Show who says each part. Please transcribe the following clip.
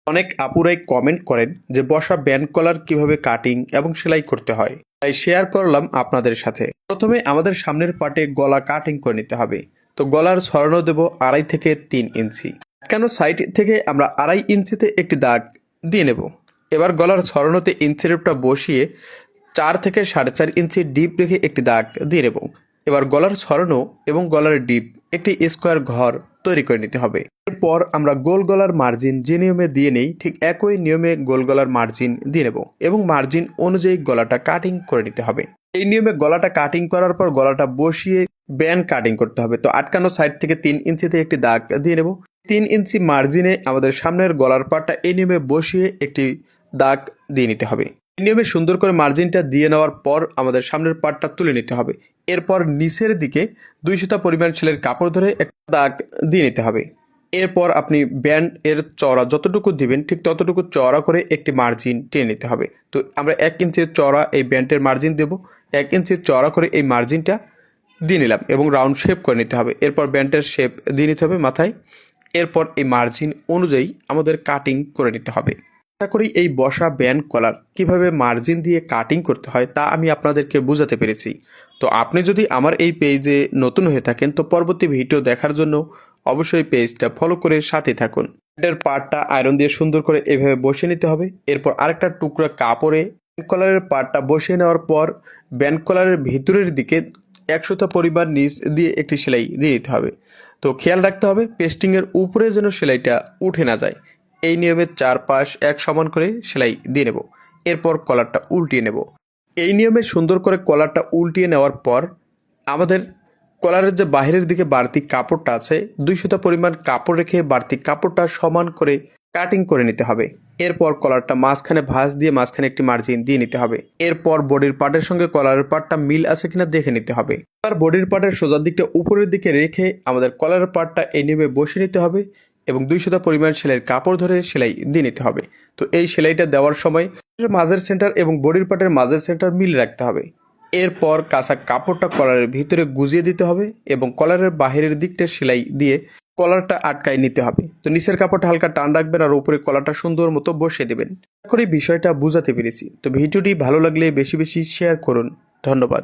Speaker 1: অনেক আপুরাই কমেন্ট করেন যে বসা ব্যান্ড কলার কিভাবে কাটিং এবং সেলাই করতে হয়, তাই শেয়ার করলাম আপনাদের সাথে। প্রথমে আমাদের সামনের পার্টে গলা কাটিং করে নিতে হবে। তো গলার ছড়ানো দেব 2.5 থেকে 3 ইঞ্চি। কেন সাইড থেকে আমরা 2.5 ইঞ্চিতে একটি দাগ দিয়ে নেব। এবার গলার ছড়ানোতে ইঞ্চিরেপটা বসিয়ে 4 থেকে 4.5 ইঞ্চি ডিপ রেখে একটি দাগ দিয়ে নেব। এবার গলার ছড়ানো এবং গলার ডিপ একটি স্কোয়ার ঘর তৈরি করে নিতে হবে। এরপর আমরা গোল গলার মার্জিন যে নিয়মে দিয়ে নেই ঠিক একই নিয়মে গোল গলার মার্জিন দিয়ে নেব এবং মার্জিন অনুযায়ী গলাটা কাটিং করে নিতে হবে। এই নিয়মে গলাটা কাটিং করার পর গলাটা বসিয়ে ব্যান্ড কাটিং করতে হবে। তো আটকানো সাইড থেকে 3 ইঞ্চিতে একটি দাগ দিয়ে নেব। 3 ইঞ্চি মার্জিনে আমাদের সামনের গলার পাটটা এই নিয়মে বসিয়ে একটি দাগ দিয়ে নিতে হবে। এই নিয়মে সুন্দর করে মার্জিনটা দিয়ে নেওয়ার পর আমাদের সামনের পাটটা তুলে নিতে হবে। এরপর নিচের দিকে 2 সুতা পরিমাণ সেলের কাপড় ধরে একটা দাগ দিয়ে নিতে হবে। এরপর আপনি ব্যান্ড এর চওড়া যতটুকু দিবেন ঠিক ততটুকু চওড়া করে একটি মার্জিন টেনে নিতে হবে। তো আমরা 1 ইঞ্চির চওড়া এই ব্যান্ডের মার্জিন দেব। 1 ইঞ্চির চওড়া করে এই মার্জিনটা দিয়ে নিলাম এবং রাউন্ড শেপ করে নিতে হবে। এরপর ব্যান্ডের শেপ দিয়ে নিতে হবে মাথায়। এরপর এই মার্জিন অনুযায়ী আমাদের কাটিং করে নিতে হবে। আশা করি এই বসা ব্যান্ড কলার কিভাবে মার্জিন দিয়ে কাটিং করতে হয় তা আমি আপনাদেরকে বোঝাতে পেরেছি। তো আপনি যদি আমার এই পেজে নতুন হয়ে থাকেন তো পরবর্তী ভিডিও দেখার জন্য অবশ্যই পেজটা ফলো করে সাথে থাকুন। ব্যান্ডের পার্টটা আয়রন দিয়ে সুন্দর করে এভাবে বসিয়ে নিতে হবে। এরপর আরেকটা টুকরা কাপড়ে ব্যান্ড কলারের পার্টটা বসিয়ে নেওয়ার পর ব্যান্ড কলারের ভিতরের দিকে 1 সুতা পরিমাণ নিচ দিয়ে একটি সেলাই দিয়ে দিতে হবে। তো খেয়াল রাখতে হবে পেস্টিংয়ের উপরে যেন সেলাইটা উঠে না যায়। এই নিয়মে 4 পাশ এক সমান করে সেলাই দিয়ে নেব। এরপর কলারটা উল্টিয়ে নেব। এই নিয়মে সুন্দর করে কলারটা উল্টিয়ে নেওয়ার পর আমাদের কলারের যে বাহিরের দিকে বাড়তি কাপড়টা আছে 2 সুতা পরিমাণ কাপড় রেখে বাড়তি কাপড়টা সমান করে কাটিং করে নিতে হবে। এরপর কলারটা মাঝখানে ভাঁজ দিয়ে মাঝখানে একটি মার্জিন দিয়ে নিতে হবে। এরপর বডির পার্টের সঙ্গে কলারের পার্টটা মিল আছে কিনা দেখে নিতে হবে। এবার বডির পার্টের সোজা দিকটা উপরের দিকে রেখে আমাদের কলারের পার্টটা এই নিয়মে বসিয়ে নিতে হবে এবং 2 সুতা পরিমাণ সেলাইয়ের কাপড় ধরে সেলাই দিয়ে নিতে হবে। তো এই সেলাইটা দেওয়ার সময় মাঝের সেন্টার এবং বডির পার্টের মাঝের সেন্টার মিল রাখতে হবে। এরপর কাঁচা কাপড়টা কলারের ভিতরে গুজিয়ে দিতে হবে এবং কলারের বাহিরের দিকটা সেলাই দিয়ে কলারটা আটকায় নিতে হবে। তো নিচের কাপড়টা হালকা টান রাখবেন আর উপরে কলারটা সুন্দর মতো বসিয়ে দেবেন। আশা করি বিষয়টা বুঝাতে পেরেছি। তো ভিডিওটি ভালো লাগলে বেশি বেশি শেয়ার করুন। ধন্যবাদ।